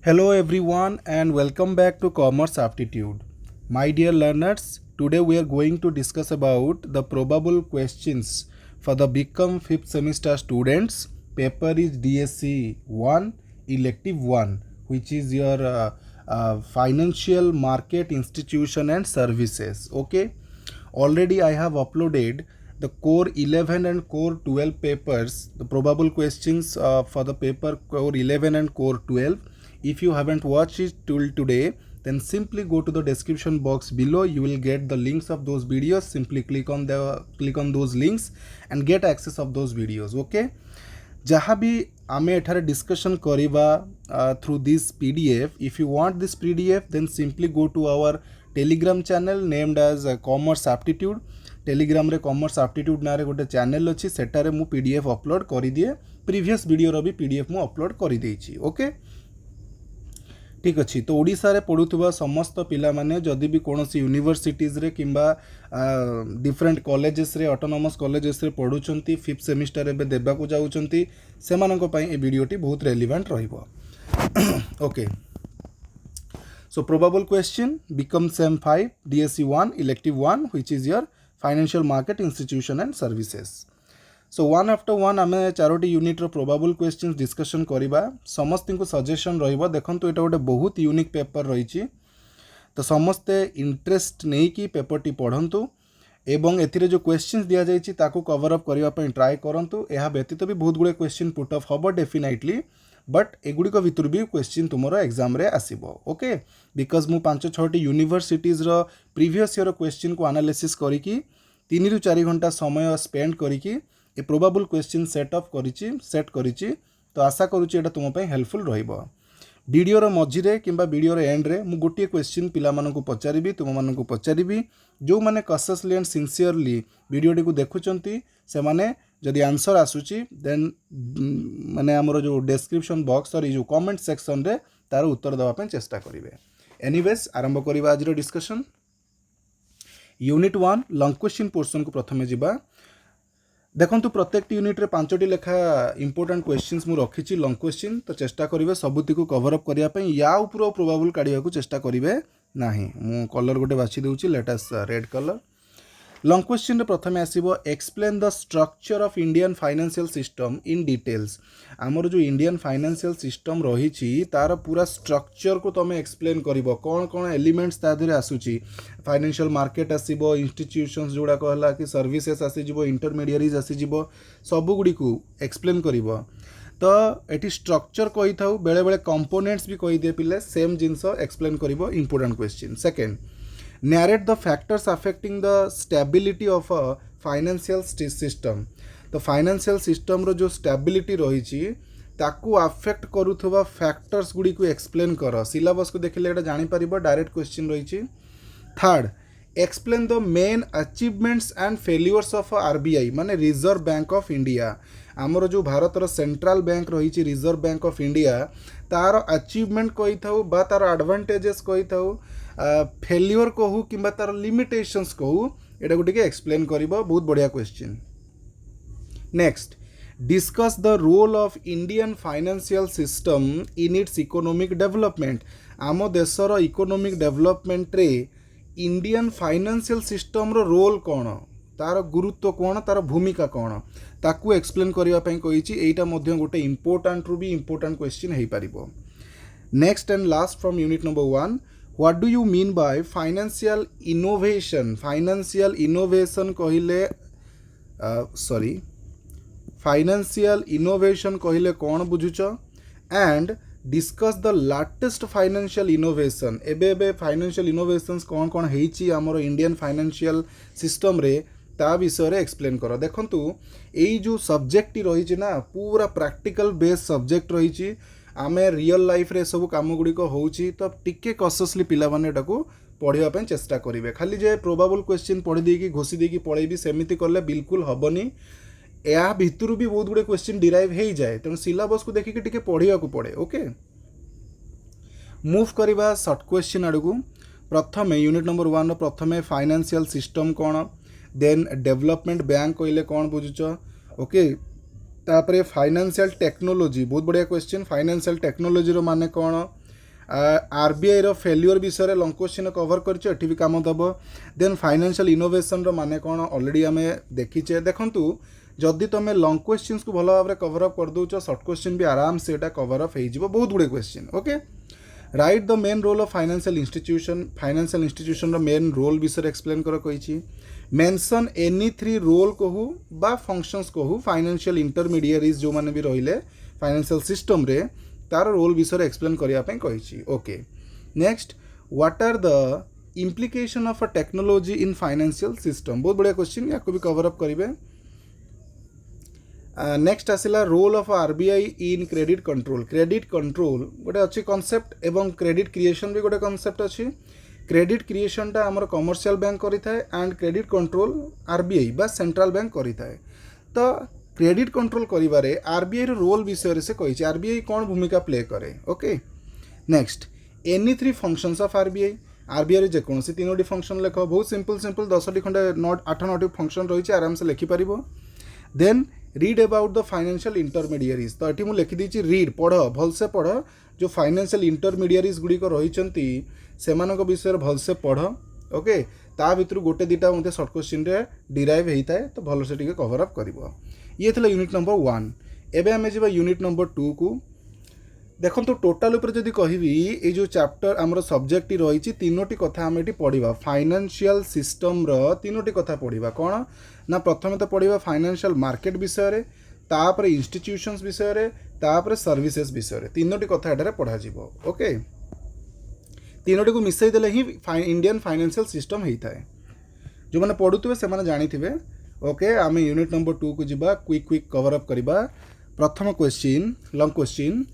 Hello everyone and welcome back to Commerce Aptitude. My dear learners, today we are going to discuss about the probable questions for the Become 5th semester students. Paper is DSC 1, Elective 1, which is your Financial Market Institution and Services. Okay, already I have uploaded the core 11 and core 12 papers, the probable questions for the paper core 11 and core 12. If you haven't watched it till today, then simply go to the description box below. You will get the links of those videos. Simply click on those links and get access of those videos. Okay, जहाँ भी आमे एठारे discussion करिबा through this PDF. If you want this PDF, then simply go to our Telegram channel named as Commerce Aptitude. Telegram रे Commerce Aptitude नारे गोटे channel अच्छी सेटारे मु PDF अपलोड कर दिए. प्रीवियस वीडियो रो भी PDF मु अपलोड कर देइछि. ओके, ठीक अच्छी. तो ओडिशा रे पढ़ुथुबा समस्त पिला माने जदि भी कोनोसी यूनिवर्सिटीज रे किंबा डिफरेंट कॉलेजेस रे ऑटोनोमस कॉलेजेस रे पढ़ुचंती 5th सेमिस्टर एबे देबा को जाउचंती सेमानक पई ए वीडियोटी बहुत रेलेवेंट रहिबो. Okay, so probable question become SEM 5 DSC 1 elective 1 which is your financial market institution and services. So one after one आमे चारोटी यूनिट रो प्रोबेबल क्वेश्चंस डिस्कशन करिबा. समस्त को सजेशन रहिबो. देखंतु एटा गोटे बहुत यूनिक पेपर रहिछि, तो समस्ते इंटरेस्ट नै कि पेपर टी पढंतु एवं एथिरे जो क्वेश्चंस दिया जाइछि ताको कवर अप करिवा पई ट्राई करंतु. एहा व्यतीत भी बहुत गुडे क्वेश्चन पुट अप हबो डेफिनेटली, बट एगुड़िक भितर भी क्वेश्चन तुमर एग्जाम रे आसीबो. ओके, बिकज मु 5-6टी यूनिवर्सिटीज रो प्रीवियस ईयर क्वेश्चन को एनालिसिस करिकि 3 ରୁ 4 घंटा समय स्पेंड करिकि ए प्रोबेबल क्वेश्चन सेट करिछि. तो आशा करूछि एटा तुम पई हेल्पफुल रहिबो. वीडियोर मझिरे किंबा वीडियोर एंड रे मु गोटे क्वेश्चन पिला मानकु पचारिबी, तुम मानकु पचारिबी. जो माने कॉन्शियसली एंड सिंसियरली वीडियोटी को देखुचंती से माने जदि आंसर आसुची देन माने हमरो जो डिस्क्रिप्शन बॉक्स और ये जो कमेंट सेक्शन रे तार उत्तर देवा पई चेष्टा करिवे. एनीवेज आरंभ करिबा आज रो discussion. Unit 1 long question portion को प्रथमे जिबा. देखंतु प्रत्येक यूनिट रे 5टी लेखा इंपोर्टेंट क्वेश्चंस मु रखिछि लॉन्ग क्वेश्चन. तो चेष्टा करिवे सबुति को कवर अप करिया पई. या ऊपर प्रोबेबल काढिया को चेष्टा करिवे नाही. मु कलर गोटे बाछि देउछि, let us red colour. Long question रे प्रथमे आसीबो explain the structure of Indian financial system in details. हमर जो इंडियन फाइनेंशियल सिस्टम रहिछि तार पूरा स्ट्रक्चर को तमे एक्सप्लेन करिवो. कोन कोन एलिमेंट्स ता धरे आसुछि. फाइनेंशियल मार्केट आसीबो, इंस्टीट्यूशंस जोडा कहला कि सर्विसेस आसी जिवो, इंटरमीडिएरीज आसी जिवो, सब गुडी को एक्सप्लेन करिवो. तो एटी स्ट्रक्चर कहि थाउ, बेले बेले कंपोनेंट्स भी कहि दे पिले, सेम जिंस एक्सप्लेन करिवो. Important question. Second, narrate the factors affecting the stability of a financial system. तो फाइनेंशियल सिस्टम रो जो स्टेबिलिटी रही ताकू अफेक्ट करुथबा फैक्टर्स गुडी को एक्सप्लेन कर. सिलेबस को देखिले एटा जानि परिबो. डायरेक्ट क्वेश्चन रही. Third, explain the main achievements and failures of RBI माने रिजर्व बैंक ऑफ इंडिया. आमर जो भारत रो सेंट्रल बैंक रही रिजर्व बैंक ऑफ इंडिया तार अचीवमेंट कहि थाउ बा तार एडवांटेजेस कहि थाउ, फेल्योर कहू कि तार लिमिटेशंस कहू, एटा गोटे एक्सप्लेन करिबो. बहुत बढ़िया question. Next, discuss the role of Indian financial system in its economic development. आम देशर इकोनॉमिक डेवलपमेंट रे इंडियन फाइनेंशियल सिस्टम रो रोल कौन, तार गुरुत्व कौन, तार भूमिका कौन, ताकू एक्सप्लेन करिवा पई कहिछि. एटा मध्ये गोटे इंपोर्टेंट रु भी इंपोर्टेंट क्वेश्चन हेइ पारिबो. Next and last from unit number 1, what do you mean by financial innovation. financial innovation कहिले financial innovation कहिले कौन बुझुछ. and discuss the latest financial innovation. एबे financial innovations कौन कौन हेइछि हमर इंडियन फाइनेंशियल सिस्टम रे ता विषय रे एक्सप्लेन कर. देखंतु एई जो सब्जेक्ट रही ना पूरा प्रैक्टिकल बेस सब्जेक्ट रही. आमे रियल लाइफ रे सब काम गुड़िक होउछि. तो टिके कॉन्शियसली पिला माने एटाको पढ़िया पे चेष्टा करिवे. खाली जे प्रोबेबल क्वेश्चन पढ़ी देकी घोषी देकी पढ़ेबी सेमिति करले बिल्कुल हबनी. या भितरु भी बहुत गुडे क्वेश्चन डिराइव हे जाए. तेणु सिलेबस को देखिके टिके पढ़िया को पड़े. ओके, मूव करबा शॉर्ट क्वेश्चन आडू. प्रथमे यूनिट नंबर 1 रो प्रथमे फाइनेंशियल सिस्टम कौन, देन डेवलपमेंट बैंक कहले कौन बुझुछ. ओके, तापरे फाइनेंशियल टेक्नोलोजी. बहुत बढ़िया क्वेश्चन. फाइनेंशियल टेक्नोलोजी रो माने कौन, आरबीआई रो फेल्युअर विषय लंग क्वेश्चन कवर करछे एठी भी काम दब देन फाइनेंशियल इनोवेशन रो माने कोन ऑलरेडी आमे देखिचे देखंतु जदि तुम लंग क्वेश्चन को भल भाव कवर अप कर दौच सर्ट क्वेश्चन भी आराम से कवर अप हो बहुत गुड़े question okay right the main role of financial institution रो मेन रोल विषय एक्सप्लेन कर कही मेंशन एनी 3 रोल कहू बा फंक्शंस कहू फाइनेंशियल इंटरमीडिएरीज जो माने भी रहिले फाइनेंशियल सिस्टम रे तार रोल विषय एक्सप्लेन करिया पई कही okay next what are the implication of a technology in financial system बहुत बढ़िया क्वेश्चन या भी कवर अप करेंगे नेक्स्ट आसला role of RBI in credit control गोटे अच्छी कॉन्सेप्ट एवं क्रेडिट क्रिएशन भी गोटे कॉन्सेप्ट अच्छी क्रेडिट क्रिएशन टा आमर कमर्शियल बैंक करिथाए एंड क्रेडिट कंट्रोल आरबीआई बा सेंट्रल बैंक करिथाए तो क्रेडिट कंट्रोल करिबारे आरबीआई रो रोल विषय से कही आरबीआई कौन भूमिका प्ले करे okay next any 3 functions of RBI जेकोसी 3टी फंक्शन लेख बहुत सिंपल 10टी खंडे 8-9टी फंक्शन रही आराम से लिखिपर then read about the financial intermediaries तो ये मुझे लिखिदी रीड पढ़ भलसे पढ़ जो फाइनेंशियल इंटरमीडिएरीज गुड़िक रही से विषय भलसे पढ़ ओके ता भितर गोटे दुटा मत सर्ट क्वेश्चन रे डिराइव होता है तो भल से कवर अप कर ये थी यूनिट नंबर 1 एवं आम जा यूनिट नंबर 2 को देखो तो टोटाल उपर जदि कहबी ये जो चैप्टर आमर सब्जेक्ट रही 3टी कथा आम ये पढ़ा फाइनेंशियल सिस्टम रो 3टी कथा पढ़ा कौन ना प्रथम तो पढ़ा फाइनेंशियल मार्केट विषय तापर इंस्टीट्यूशंस विषय तापर सर्विसेज विषय 3टी कथा एटारे पढ़ा जीवो ओके 3टी को मिसई देले ही इंडियन फाइनेंशियल सिस्टम होता है जो मैंने पढ़ुवे से मैंने जानी ओके आम यूनिट नंबर 2 को जीवा क्विक कवर अप करवा प्रथम question long question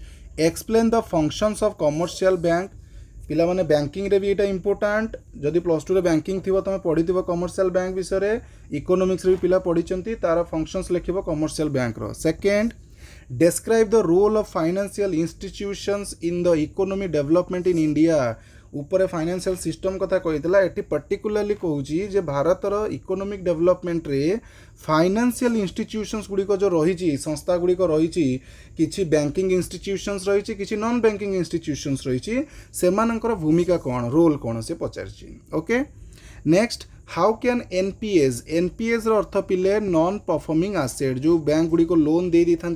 explain the functions of commercial bank पिला माने बैंकिंग रे भी एटा इंपोर्टेंट जदि प्लस 2 रे बैंकिंग थिबो तमे पढ़ी थिबो कमर्शियल बैंक विषय इकोनॉमिक्स रे भी पिला पढ़ी तार फंक्शंस लिखिबो कमर्शियल बैंक रो second describe the role of financial institutions in the economy development in India ऊपर फाइनेंशियल सिस्टम कथा कही एटी पर्टिकुलरली कहूँ जे भारतर इकोनॉमिक डेवलपमेंट रे फाइनेंशियल इंस्टीट्यूशंस गुड़िक जो रही संस्था गुड़िक रही किसी बैंकिंग इंस्टीट्यूशंस रही किसी नॉन बैंकिंग इंस्टीट्यूशंस रही से भूमिका कौन रोल कौन से पचार okay next how can NPS अर्थ पिले नॉन परफॉर्मिंग एसेट जो बैंक गुड़िक लोन दे था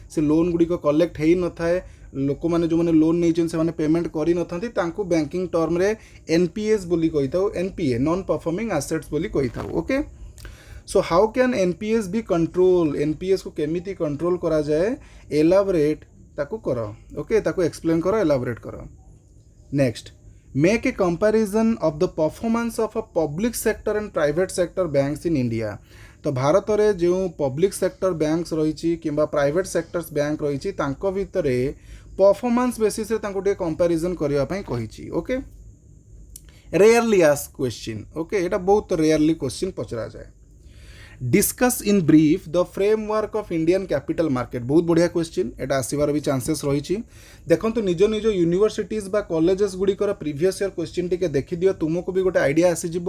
से लोन गुड़िक कलेक्ट हो न था लोक मैंने जो मैंने लोन नहीं से पेमेंट करी न था बैंकिंग टर्म रे एनपीएस बोली कही था एनपीए नॉन परफॉर्मिंग एसेट्स बोली कही था okay so how can NPS be control NPS को केमिति कंट्रोल करा जाए एलाबोरेट ताकू कर ओके ताकू एक्सप्लेन कर एलाबोरेट कर next make a comparison of the performance of a public sector and private sector banks in India तो भारत में जो पब्लिक सेक्टर बैंक्स रही कि प्राइवेट सेक्टर्स बैंक रही भितर परफॉर्मेंस बेसिस रे कंपैरिजन करने कही okay rarely ask question okay ये बहुत रेयरली क्वेश्चन पचरा जाए discuss in brief the framework of Indian capital market बहुत बढ़िया क्वेश्चन एटा आसबार भी चांसेस रही देखो निज निज यूनिवर्सिटीज बा कॉलेजेस गुड़िकर प्रीवियस ईयर क्वेश्चन टी देखी दियो तुमको भी गोटे आइडिया आसीज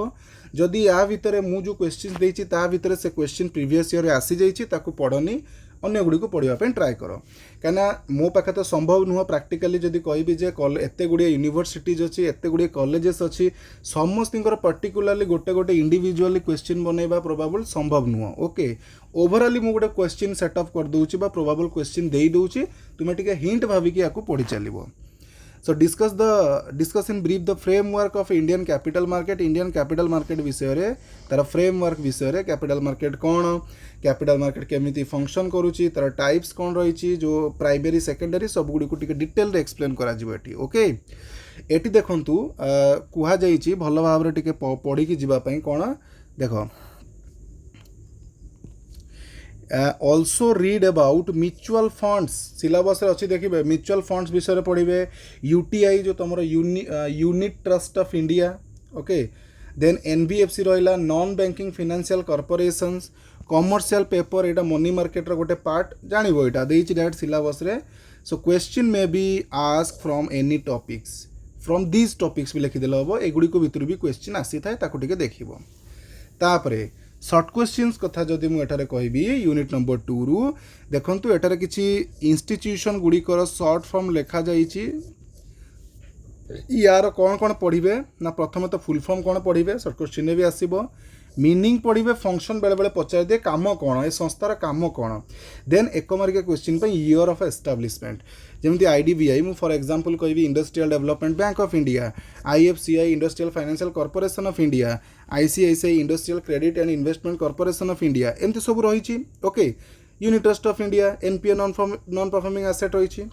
जदि या भितर मु जो क्वेश्चन देती ता भितर से क्वेश्चन प्रीवियस ईयर आसी जाइए पढ़नी अन्य गुड़ी को पढ़ापी ट्राए कर कहीं मो पाखे तो संभव नुह प्राक्टिकली जदि कहि जे एत गुड़िया यूनिवर्सिटीज अच्छी एत गुड़िया कॉलेजेस अच्छी समस्त पर्टिकुलाली गोटे गोटे इंडिविजुअली क्वेश्चन बनइबा प्रोबाबल संभव नुह ओके ओवरऑली मु गोटे क्वेश्चन सेटअप कर दूची बा प्रोबाबल क्वेश्चन दे दूची तुम टिके हिंट भाविकी या पढ़ी चलो सो discuss in brief the framework of Indian capital market विषय तार फ्रेमवर्क विषय कैपिटल मार्केट केमिति फंक्शन करुच्ची तार टाइप्स कौन रही जो प्राइमरी सेकेंडरी सब गुड़ी को डिटेल रे एक्सप्लेन करा ओके एटी देखंतु कुहा जाइछि भल भाव टिके पढ़ी की जीवा पई कोन देखो also read about mutual funds syllabus अच्छी देखिए म्यूचुअल फंड्स विषय पढ़े यूटीआई जो तुम unit trust of India okay then NBFC रहा non banking financial corporations commercial paper यहाँ मनी मार्केट गोटे पार्ट जान यहाँ डायरेक्ट सिलेबस रे so question may be ask from any topics from these topics भी लिखिदेले हम एगुड़ी भितर भी क्वेश्चन आसी था देखिए तापरे सर्ट क्वेश्चंस कथा जदि मुझे कहबी यूनिट नंबर 2 रु देखंतु एटारे किछि इंस्टीट्यूशन गुड़िकर सर्ट फॉर्म लिखा जाइछि यार कौन कौन पढ़े ना प्रथम तो फुल फॉर्म कौन पढ़े सर्ट क्वेश्चन भी आसो मीनिंग पढ़े फंक्शन बेले बेले पचार दिए कम कौन ए संस्थार कम कौन देन एक मार्किया क्वेश्चन ईयर ऑफ एस्टाब्लिशमेंट जमी आईडीबीआई मु फॉर एग्जांपल कहबी industrial development bank of India IFCI industrial financial corporation of India ICICI industrial credit and investment corporation of India एमती सब रही okay unit trust of India NPA non performing asset रही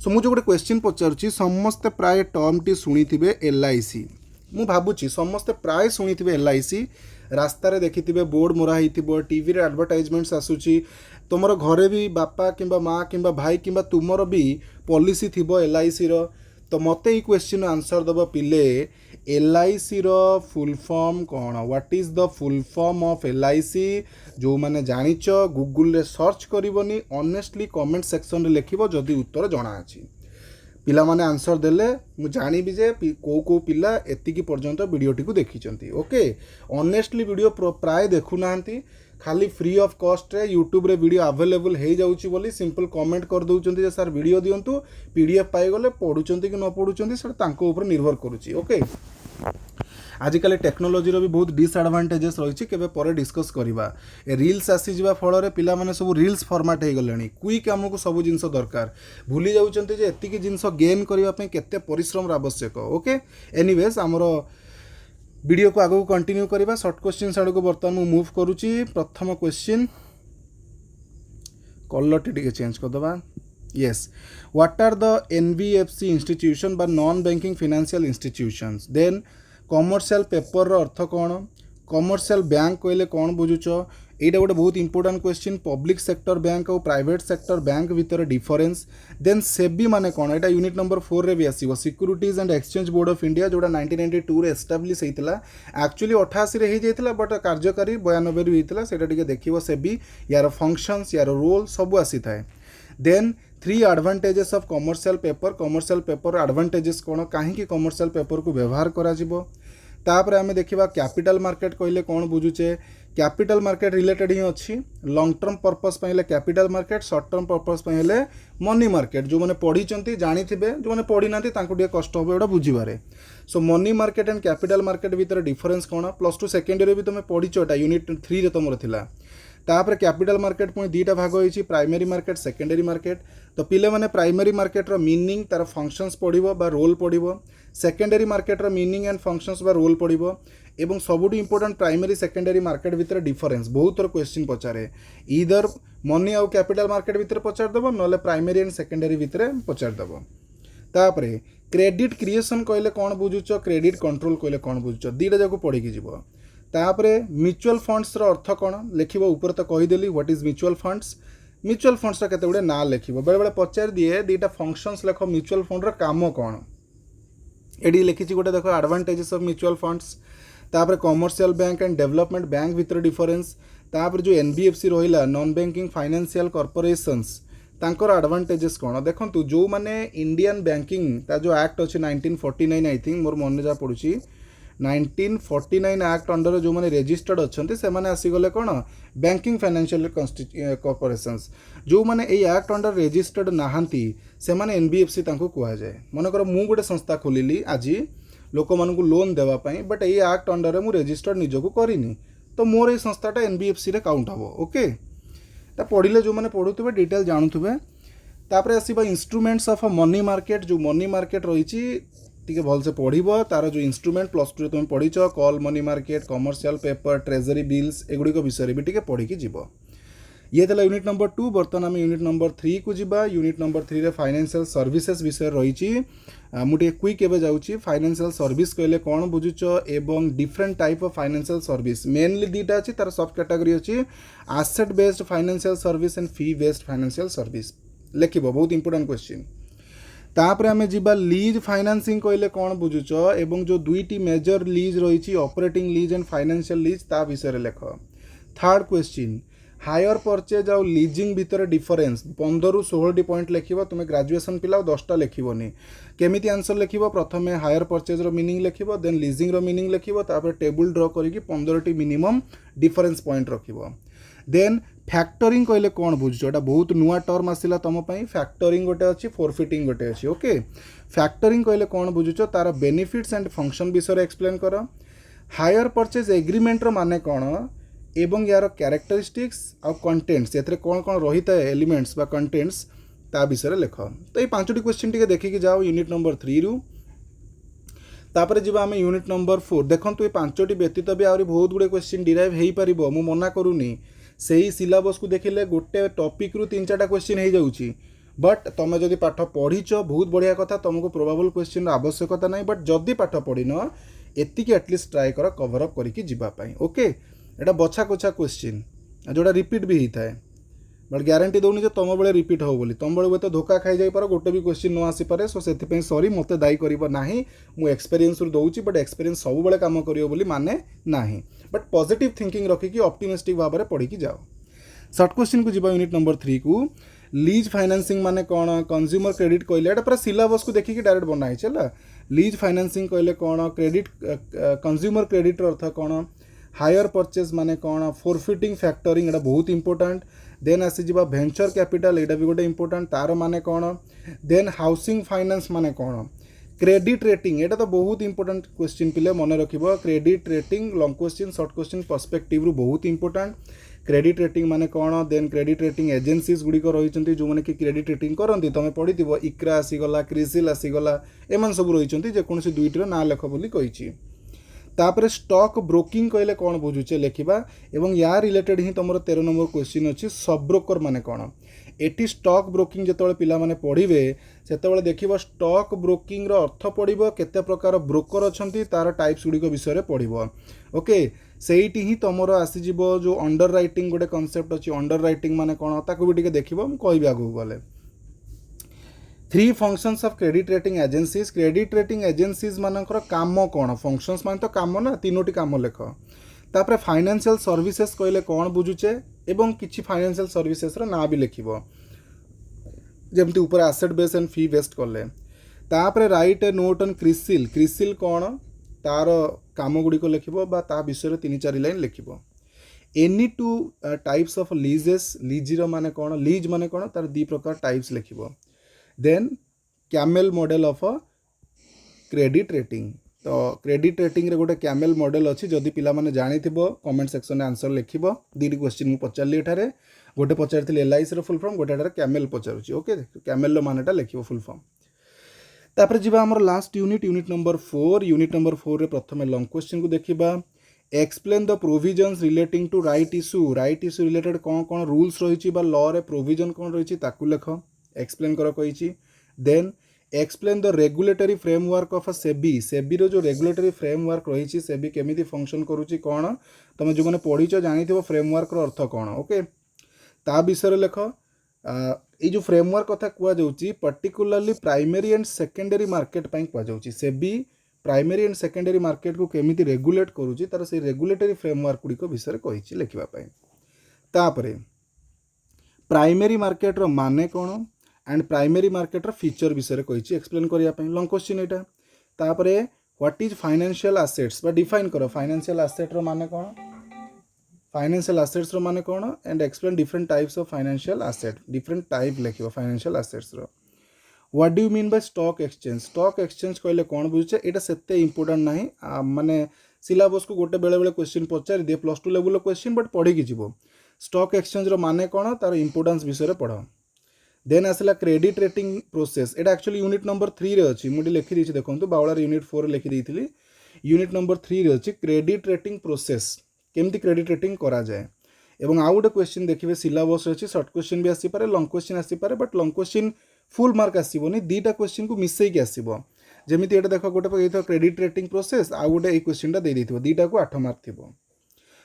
सो मुझे गोटे question पचारुची समस्ते प्राय term T शुणी LIC मु भावुची समस्ते प्राय शुणी एलआईसी रास्तार देखिथिबे बोर्ड मरा होइथिबो टीवी रे एडवर्टाइजमेंट्स आसुची तुमर घरे भी बापा किंबा माँ किंबा भाई किंबा तुमर भी पॉलिसी थिबो एलआईसी रो तो मते ही क्वेश्चन आंसर दबो पिले एलआईसी रो फुल फॉर्म कौन what is the full form of LIC जो माने जानिच गूगल रे सर्च करिवनी ऑनेस्टली कमेंट सेक्शन रे लिखिबो जदि उत्तर जणा अछि पिला माने आंसर देले मु जानिबि जे को पिला एतिकी पर्यंत वीडियोटी को देखिचंती ओके ऑनेस्टली वीडियो प्राय देखु नाहंती खाली फ्री ऑफ कॉस्ट रे यूट्यूब रे वीडियो अवेलेबल हो जाउची बोली सिंपल कमेंट कर दउचंती जे सर वीडियो दियंतु पीडीएफ पाई गले पढुचंती कि न पढुचंती सेटा तांको ऊपर निर्भर करूची ओके आजिकल टेक्नोलोजी भी बहुत डिसएडवांटेजेस रही केबे पर डिस्कस करवा रील्स आसीजा फल पिला माने सब रील्स फॉर्मेट हो गले क्विक आमको सब जिनस दरकार भूली जाउचंती जे एतिकी जिनस गेन करबा पई केते परिश्रम आवश्यक ओके एनीवेज आमर वीडियो को आगो कंटिन्यू करवा शॉर्ट क्वेश्चन आड़ को बर्तमान मु मूव करुच्ची प्रथम क्वेश्चन कलर टी चेंज करदे yes what are the NBFC institution by non banking financial institutions then commercial paper रो अर्थ कौन कमर्शियल बैंक कहले कौन बुझुच एटा गोटे बहुत important question public sector bank और प्राइवेट सेक्टर बैंक भितर डिफरेंस देन सेबी माने कौन एटा यूनिट नंबर 4 रे भी आसीबो securities and exchange board of India जोड़ा 1992 रे एस्टाब्लिश हेतिला एक्चुअली 88 रे हे जाइतिला बट कार्यकारी 92 रे हेतिला सेटा टिके देखिबो सेबी यार फंक्शंस यार रोल सब आसी थाए then 3 advantages of commercial paper advantages कौन कहीं कमर्शियल पेपर को व्यवहार करा जिवो तापर आमे देखिबा कैपिटल मार्केट कहले कौन बुझुचे कैपिटल मार्केट रिलेटेड ही अच्छी लॉन्ग टर्म पर्पस पहले capital market short term purpose पहले मनी मार्केट जो मैंने पढ़ी जानी थे जो मैंने पढ़ी ना टे कष्ट हम एटा बुझे so money market and capital market भितर डिफरेंस कौन +2 सेकेंड ईयर भी तुम पढ़ीच एटा यूनिट 3 रे तुम थिला तापर कैपिटल मार्केट पुणी दुईटा भाग होइछि प्राइमरी मार्केट सेकेंडरी मार्केट तो पिले माने प्राइमरी मार्केट रो मीनिंग तार फंक्शंस पढ़िबो बा रोल पढ़िबो सेकेंडरी मार्केट रो मीनिंग एंड फंक्शंस बा रोल पढ़िबो एवं सबुठु इंपोर्टेंट प्राइमरी सेकेंडरी मार्केट भितर डिफरेंस बहुत थोर क्वेश्चन पचारे ईदर मनी आउ कैपिटल मार्केट भितर पचार देबो नले प्राइमरी एंड सेकेंडरी भितर पचार देबो तापरे क्रेडिट क्रिएशन कहले कौन बुझुच क्रेडिट कंट्रोल कहले कौन बुझुच दीटा जाको पढ़ी की जीवो तापरे म्यूचुअल फंड्स रो अर्थ कौन लिखिबो ऊपर तो कहीदेली व्हाट इज म्यूचुअल फंड्स रो केते गुडे ना लिखिबो बेले बेले पचार दिए दीटा फंक्शंस लेख म्यूचुअल फंड रो काम कौन एडी लिखिछि गोटे देखो एडवांटेजेस ऑफ म्यूचुअल फंड्स तापरे commercial bank and development bank भितर डिफरेंस तापरे जो एनबीएफसी रहिला नॉन बैंकिंग फाइनेंशियल कॉर्पोरेशंस तांकर एडवांटेजेस कौन देखंतु जो माने इंडियन बैंकिंग ता जो एक्ट अछि 1949 आई थिंक मोर मन जा पडुछि 1949 एक्ट अंडर जो मैंने रजिस्टर्ड अच्छा से मैंने आसीगले कौन बैंकिंग फाइनेंशियल कॉर्पोरेशंस जो मैंने एक्ट अंडर रजिस्टर्ड नहांती से मैंने एनबीएफसी तांको कुआ जाए मनकर मु गोटे संस्था खोलिली आज लोक मानकु लोन देवाई बट ये एक्ट अंडर मु रजिस्टर्ड निजको करिनी तो मोर ये संस्थाटा एनबीएफसी रे काउंट हम ओके ता पढ़िले जो मैंने पढ़ुवे डिटेल जानुवे तापर आसीबा इंस्ट्रूमेंट्स ऑफ मनी मार्केट जो मनी मार्केट रही टिके भल से पढ़िबो तार जो इंस्ट्रूमेंट +2 तुम पढ़ीच call money market commercial paper treasury bills एगुड़िक विषय भी टिके पढ़ी की जीव ये था यूनिट नंबर 2 बर्तमान आम यूनिट नंबर 3 को जीवा यूनिट नंबर 3 रे फाइनेंशियल सर्विसेज विषय रही मुझे क्विक एवं जाऊँगी फाइनेंशियल सर्विस कहले कौन बुझुच एवं different type of financial service mainly दुईटा अच्छी तार सब कैटेगरी अच्छी asset based financial service and fee based financial service लिखिबो बहुत इंपोर्टेंट क्वेश्चन तापर आमे जीवा लीज फाइनेंसिंग कहले कौन बुझुच एवं जो दुईटी मेजर लीज रही operating lease and financial lease ता विषय लेख थर्ड क्वेश्चन हायर परचेज आउ लीजिंग भितर डिफरेंस 15 ରୁ 16 पॉइंट लिखिबो तुम ग्रेजुएशन पिला 10टा लिखिबोनी केमिति आंसर लिखिबो प्रथमे हायर परचेज रो मीनिंग लिखिबो देन लीजिंग रो मीनिंग लिखिबो तापर टेबल ड्रॉ करिकि 15टी मिनिमम डिफरेंस पॉइंट रखिबो देन फैक्टरिंग कहले कौन बुझुछ एटा बहुत नुआ टर्म आसिला तुम पई फैक्टरिंग गोटे अच्छी फोरफिटिंग गोटे अच्छी ओके फैक्टरिंग कहले कौन बुझुछ तार बेनिफिट्स एंड फंक्शन विषय एक्सप्लेन कर हायर परचेज एग्रीमेंट रो माने कौन एवं यार कैरेक्टरिस्टिक्स आ कंटेंट्स एथरे कौन कौन रही था एलिमेंट्स बा कंटेंट्स ता विषय लेख तो ये 5टी क्वेश्चन टिके देखिकी जाओ यूनिट नंबर 3 रु तापर जी आम यूनिट नंबर 4 देखो ये 5टी व्यतीत भी आहरी बहुत गुड़े क्वेश्चन डिराइव हो पार मु मना करूनी से ही सिलेबस को देखिले गोटे टॉपिक रु 3-4टा क्वेश्चन हो जाउची बट तुम जदि पाठ पढ़ीच बहुत बढ़िया कथा तुमको प्रोबेबल क्वेश्चन आवश्यकता ना बट जदि पाठ पढ़िन एतिकी एटलिस्ट ट्राए कर कवर अप करके जीवाई ओके एटा बछा कोछा क्वेश्चन जोड़ा रिपीट भी होता है बट ग्यारंटी दौनी जो तुम बेले रिपीट हो बोली तुम बेले तो धोखा खाई जाई पार गोटे भी क्वेश्चन न आसी पारे सो से सॉरी मत दायी कर ना मु एक्सपीरियंस रु दउची बट एक्सपीरियंस सब बेले काम करियो बोली माने नाही बट पॉजिटिव थिंकिंग रखिकी ऑप्टिमिस्टिक भाव में पढ़ी जाओ शॉर्ट क्वेश्चन को जीवा यूनिट नंबर 3 को लीज फाइनेंसिंग माने कौन कंज्यूमर क्रेडिट कहले एटा पूरा सिलेबस को देखिकी डायरेक्ट बनाई चला लीज फाइनेंसिंग कहले कौन क्रेडिट कंज्यूमर क्रेडिट अर्थ कौन हायर परचेज माने कौन फोरफिटिंग फैक्टरिंग एटा बहुत इंपोर्टेंट देन आसी जीवा वेंचर कैपिटल एटा भी गोटे इंपोर्टेंट तार माने कौन देन हाउसिंग फाइनेंस माने कौन क्रेडिट रेटिंग एटा तो बहुत इंपोर्टेंट क्वेश्चन पिले मन रखिबो credit rating long question short question perspective रु बहुत इंपोर्टेंट क्रेडिट रेटिंग माने कौन देन क्रेडिट रेटिंग एजेंसीज गुड़िक रही जो मैंने कि क्रेडिट रेटिंग करती तुम पढ़ी इक्रा आसीगला क्रिसिल आसीगला एम सब रही जेकोसी दुईटर ना लेख बोली कही तापर स्टॉक ब्रोकिंग कहले कौन बुझुचे लेखिबा एवं या रिलेटेड ही तुम 13 नंबर क्वेश्चन अच्छी सब ब्रोकर माने कौन एटी स्टॉक ब्रोकिंग जो पिला माने पढ़िबे सेतेबेले देखिबो स्टॉक ब्रोकिंग रो अर्थ पढ़िबो केते प्रकार ब्रोकर अछंती तार टाइप्स गुड़िक विषय पढ़िबो ओके सेठी ही तुमर आसीजिब जो अंडर राइटिंग गोटे कॉन्सेप्ट अच्छी अंडर राइटिंग माने कौन ताकू भी देखिबो मु कहबी आगु गले 3 functions of credit rating agencies मानकर काम कौन फंक्शंस मान तो काम ना 3टी काम लेख तापर फाइनेंशियल सर्विसेज कहले कौन बुझुचे एवं किछि फाइनेंशियल सर्विसेज रो ना भी लिखिबो जेमती ऊपर asset base and fee based करले तापर write a note on CRISIL कौन तार काम गुड़िक लिखिबो बा ता विषय 3-4 लाइन लिखिबो any 2 types of leases lease रो माने कौन लीज माने कौन तार 2 प्रकार टाइप्स लिखिबो then CAMEL model of credit rating तो क्रेडिट रेटिंग रे गोटे कैमेल मॉडल अच्छी जदि पिला माने जानी थिबो कमेंट सेक्शन में आंसर लिखिबो 2टी क्वेश्चन मु पचारली एठारे गोटे पचारथिले एलआईसी रो फुल फॉर्म गोटे कैमेल पचारुची ओके कैमेल रो मानेटा लिखिबो फुल फॉर्म तापर जीवा हमर लास्ट यूनिट नंबर 4 रे प्रथमे लॉन्ग क्वेश्चन को देखिबा explain the provisions relating to right issue related कौन कौन रूल्स रही बा लॉ रे प्रोविजन कौन रही ताकू लेख एक्सप्लेन कर कही then explain the regulatory framework of SEBI रो जो रेगुलेटरी फ्रेमवर्क रही सेबी केमिति फंक्शन करूची कौन तुम जो मैंने पढ़ीच जानी फ्रेमवर्क रो अर्थ कौन ओके ता विषय लेख ये जो फ्रेमवर्क कथा कहुची particularly primary and secondary market कहुची SEBI primary and secondary market को केमिति रेगुलेट करूची तार से रेगुलेटरी फ्रेमवर्क गुड़िक विषय कही लिखा तापरे प्राइमरी मार्केट रो माने कौन एंड प्राइमरी मार्केट रो फीचर विषय कही एक्सप्लेन करने लॉन्ग क्वेश्चन यहाँ तापरे व्हाट इज फाइनेंशियल एसेट्स बा डिफाइन करो फाइनेंशियल एसेट रो माने कौन फाइनेंशियल एसेट्स रो माने कौन and explain different types of financial asset different type लिखिबो फाइनेंशियल एसेट्स रो what do you mean by stock exchange कहले कौन बुझे एटा सेते इंपोर्टेंट नाही माने सिलेबस को गोटे बेले बेले क्वेश्चन पचारि दिए +2 लेवल क्वेश्चन बट पढ़ी की जीवो स्टॉक एक्सचेंज रो माने कौन तार इंपोर्टेंस विषय पढ़ देन आसला क्रेडिट रेटिंग प्रोसेस एटा एक्चुअली यूनिट नंबर 3 रे अछि मुडी लिखि दिछि देखंतु बावळार यूनिट 4 रे लिखि देइथिली यूनिट नंबर 3 रे अछि क्रेडिट रेटिंग प्रोसेस केमती क्रेडिट रेटिंग करा जाए एवं आउ गोटे क्वेश्चन देखिए सिलेबस अच्छी शॉर्ट क्वेश्चन भी आसी पारे लॉन्ग क्वेश्चन आसी पारे but long question full mark आसबनी 2टा क्वेश्चन को मिसेक आसब जमी ये देख गोटे क्रेडिट रेटिंग प्रोसेस आउ गोटे ये क्वेश्चन दे 2टा को 8 मार्क थी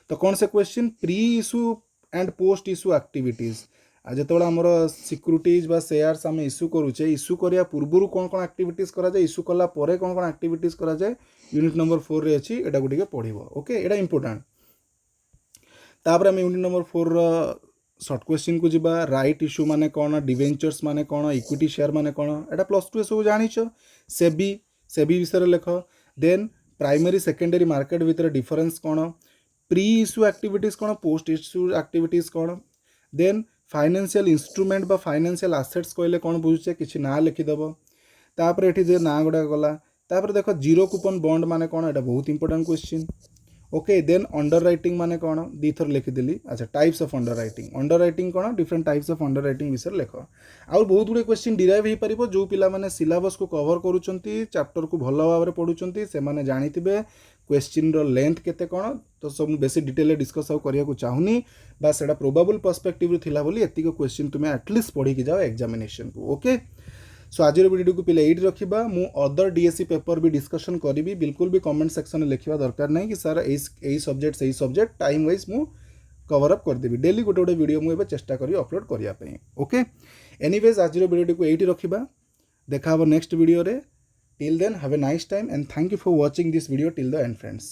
तो कौन से question pre issue and post issue activities जो आमर सिक्यूरिटीज बा शेयर्स आम इश्यू करुचे इश्यू करिया पूर्व कौन कौन एक्टिविटीज करा जाए इश्यू कला परे कौन कौन एक्टिविटीज करा जाए यूनिट नंबर 4 रे अच्छी एटा गुटिके पढ़िबो ओके एटा इंपोर्टेंट तापर आम यूनिट नंबर 4 शॉर्ट क्वेश्चन को जीवा राइट इश्यू माने कौन डिवेंचर्स माने कौन इक्विटी शेयर माने कौन एटा +2 सब जानिछ सेबी विषय लेख देन प्राइमरी सेकेंडरी मार्केट भितर डिफरेंस कौन प्री इश्यू एक्टिविटीज कौन पोस्ट इश्यू एक्टिविटीज कौन देन फाइनेंशियल इंस्ट्रूमेंट बा फाइनेंशियल आसेट्स कहले कौन बुझुचे किसी ना लिखिदेव तापर एठी जे ना गुड़ा गला तापर देख जीरो कूपन बॉन्ड माने कौन एटा बहुत important question okay then underwriting माने कौन दी थर लिखिदेली अच्छा टाइप्स ऑफ अंडर राइटिंग कौन different types of underwriting विषय लेख आउ बहुत गुड़े क्वेश्चन डिराइव हो पार जो पिला माने सिलेबस को कवर करूछंती चैप्टर को भल भाव में पढ़ुछंती से माने जानिथिबे क्वेश्चन रो लेंथ केते कौन तो सब बेसी डिटेल डिस्कस आउ करिया को चाहुनी बा सेटा प्रोबेबल पर्सपेक्टिव थिला बोली एतिक क्वेश्चन तुमे एटलीस्ट पढ़ी कि जाओ एग्जामिनेशन को ओके सो आज वीडियो को पिले ये रखा मु अदर डीएससी पेपर भी डिस्कशन करी बिल्कुल भी कमेंट सेक्शन में लिखा दरकार नहीं कि सर यही सब्जेक्ट टाइम वाइज मु कवर अप करदेवी डेली गोटे गोटे वीडियो मुझे चेष्टा करी अपलोड करने ओके एनीवेज आज वीडियो को यही रखा देखा next video till then have a nice time and thank you for watching this video till the end friends.